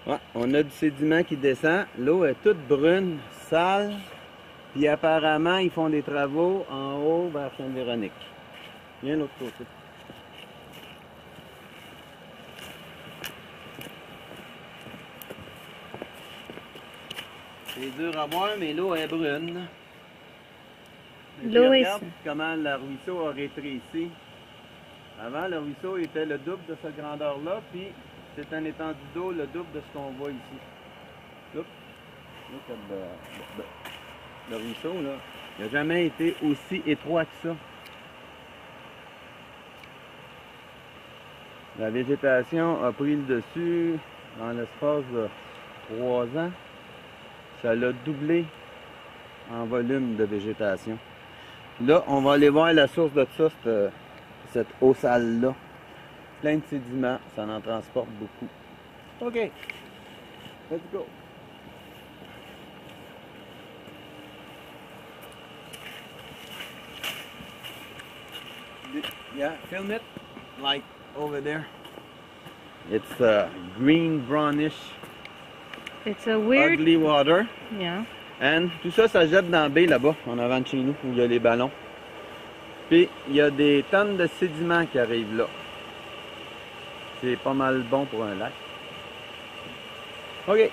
Ouais, on a du sédiment qui descend. L'eau est toute brune, sale. Puis apparemment, ils font des travaux en haut vers Sainte-Véronique. Viens de l'autre côté. C'est dur à voir, mais l'eau est brune. L'eau est... Regarde comment le ruisseau a rétréci. Avant, le ruisseau était le double de cette grandeur-là, puis c'est un étendue d'eau le double de ce qu'on voit ici. Oups. Le ruisseau, là, il n'a jamais été aussi étroit que ça. La végétation a pris le dessus en l'espace de 3 ans. Ça l'a doublé en volume de végétation. Là, on va aller voir la source de ça, cette eau sale-là. Plein de sédiments, ça en transporte beaucoup. OK, let's go. Yeah, film it like over there. It's green, brownish, It's a weird... ugly water. Yeah. And tout ça, ça jette dans la baie là-bas, en avant de chez nous, où il y a les ballons. Puis, il y a des tonnes de sédiments qui arrivent là. C'est pas mal bon pour un lac. OK.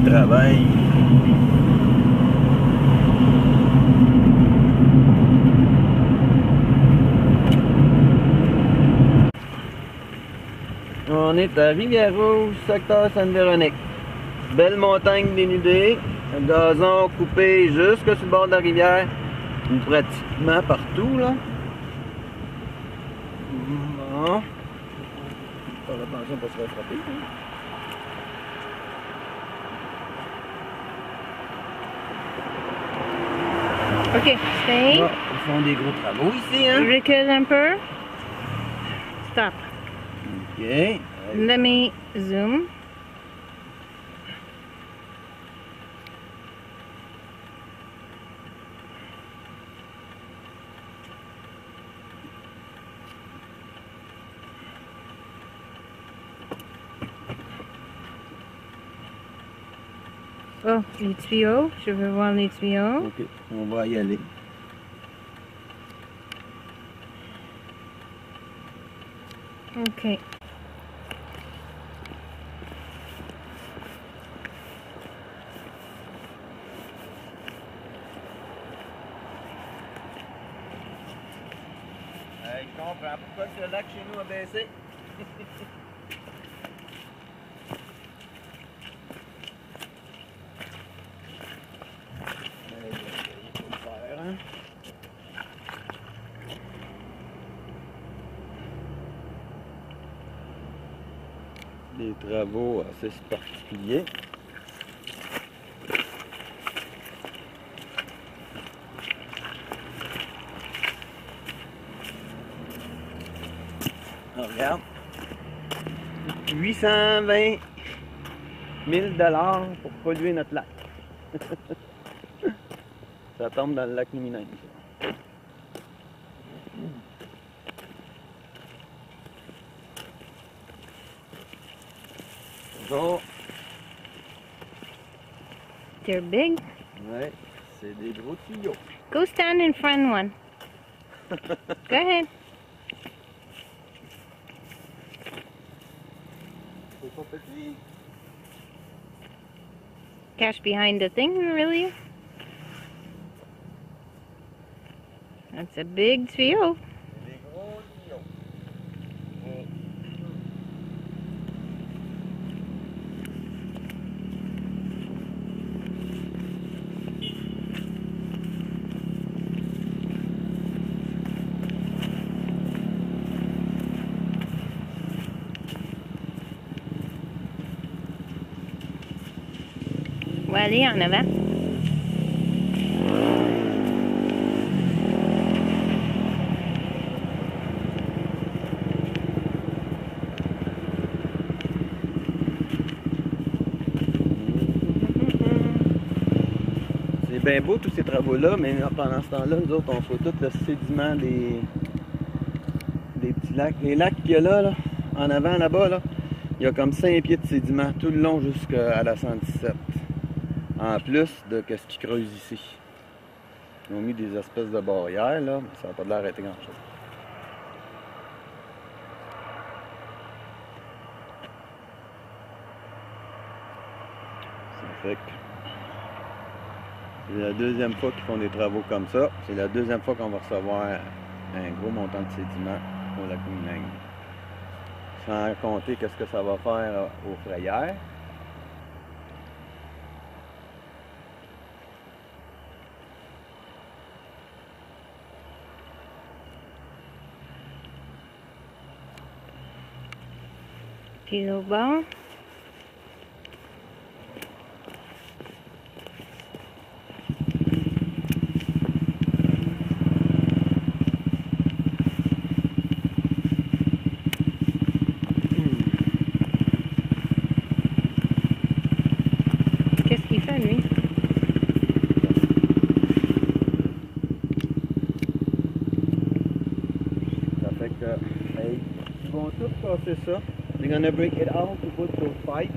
Travail. On est à Rivière-Rouge, secteur Sainte-Véronique. Belle montagne dénudée, un gazon coupé jusque sur le bord de la rivière, pratiquement partout là. Bon. Faire attention pour se faire frapper. OK, stay. Ah, ils font des gros travaux ici, hein? Recule un peu. Stop. OK. Let me zoom. Oh, les tuyaux. Je veux voir les tuyaux. OK, on va y aller. OK. Je comprends pourquoi ce lac chez nous a baissé. Il faut le faire, hein? Des travaux assez particuliers. On regarde. 820 000 $ pour polluer notre lac. Ça tombe dans le lac Lumineux. Bonjour. They're big. Ouais, c'est des gros tuyaux. Go stand in front one. Go ahead. C'est pas petit. Cash behind the thing, really? That's a big tuyau. Des gros tuyaux. aller en avant. C'est bien beau tous ces travaux-là, mais pendant ce temps-là, nous autres, on fait tout le sédiment des petits lacs. Les lacs qu'il y a là, en avant, là-bas, là, il y a comme 5 pieds de sédiment tout le long jusqu'à la 117. En plus de ce qu'ils creusent ici. Ils ont mis des espèces de barrières, là, mais ça n'a pas l'air d'arrêter grand-chose. Ça fait que c'est la deuxième fois qu'ils font des travaux comme ça. C'est la deuxième fois qu'on va recevoir un gros montant de sédiment au lac Minang. Sans compter qu'est-ce que ça va faire aux frayères. Puis l'autre bord. Qu'est-ce qu'il fait, lui? Ça fait que, hey, ils vont tout passer ça. They're gonna break it out to put those pipes.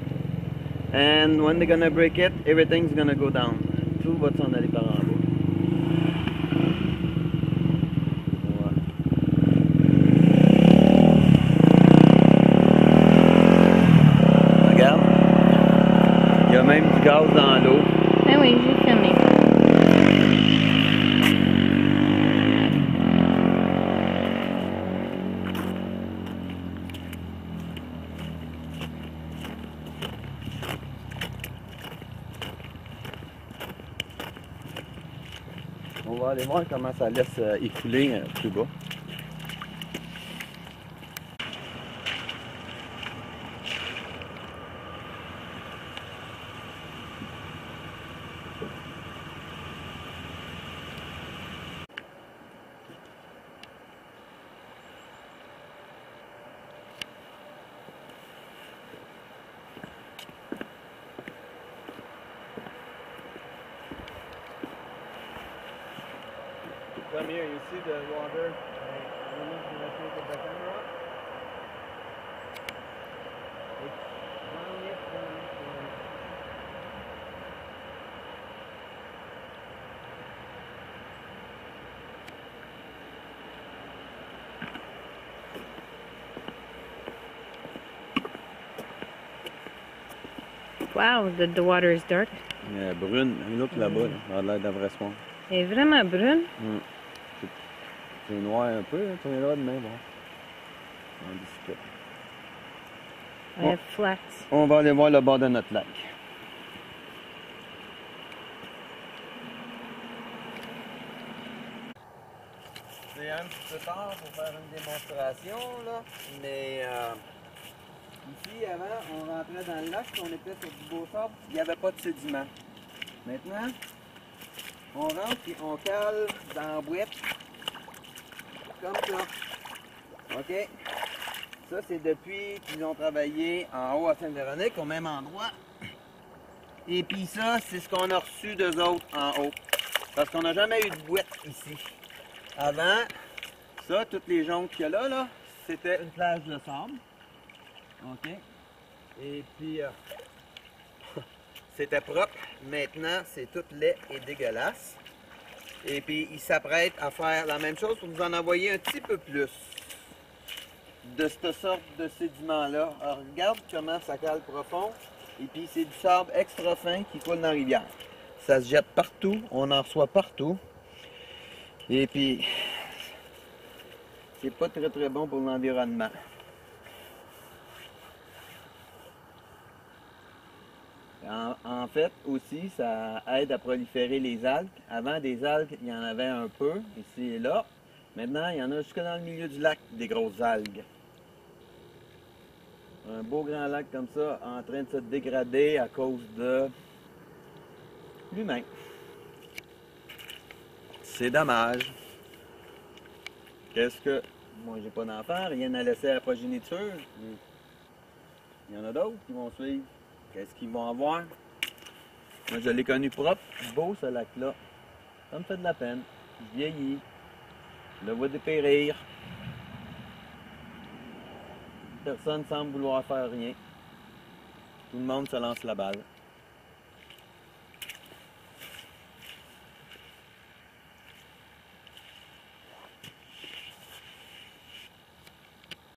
And when they're gonna break it, everything's gonna go down. Tout va s'en aller par en bas. Ouais. Regarde. Il y a même du gaz dans l'eau. Ah oui, j'ai filmé. On va aller voir comment ça laisse écouler plus bas. Come here, you see the water? I don't know if you want to look at the camera. It's down it, down it, down it. Wow, the water is dark. Brune, look là-bas, là. Ça a l'air d'un vrai swamp. Elle est vraiment brune. C'est noir un peu, hein, tournez là de même, bon. On discute. Elle est flat. On va aller voir le bord de notre lac. C'est un petit peu tard pour faire une démonstration, là, mais ici, avant, on rentrait dans le lac, on était sur du beau sable, il n'y avait pas de sédiment. Maintenant, on rentre et on cale dans la boîte, comme ça. OK? Ça, c'est depuis qu'ils ont travaillé en haut à Sainte-Véronique, au même endroit. Et puis ça, c'est ce qu'on a reçu d'eux autres en haut. Parce qu'on n'a jamais eu de boîte ici. Avant, ça, toutes les joncs qu'il y a là, c'était une plage de sable. OK? Et puis, c'était propre. Maintenant, c'est tout laid et dégueulasse. Et puis, ils s'apprêtent à faire la même chose pour nous en envoyer un petit peu plus de cette sorte de sédiment-là. Alors, regarde comment ça cale profond. Et puis, c'est du sable extra fin qui coule dans la rivière. Ça se jette partout, on en reçoit partout. Et puis, c'est pas très très bon pour l'environnement. En fait, aussi, ça aide à proliférer les algues. Avant, des algues, il y en avait un peu, ici et là. Maintenant, il y en a jusque dans le milieu du lac, des grosses algues. Un beau grand lac comme ça, en train de se dégrader à cause de l'humain. C'est dommage. Qu'est-ce que... Moi, j'ai pas d'enfant, rien à laisser à la progéniture. Il y en a d'autres qui vont suivre. Qu'est-ce qu'ils vont avoir? Moi, je l'ai connu propre, beau ce lac-là. Ça me fait de la peine. Je vieillis. Je le vois dépérir. Personne ne semble vouloir faire rien. Tout le monde se lance la balle.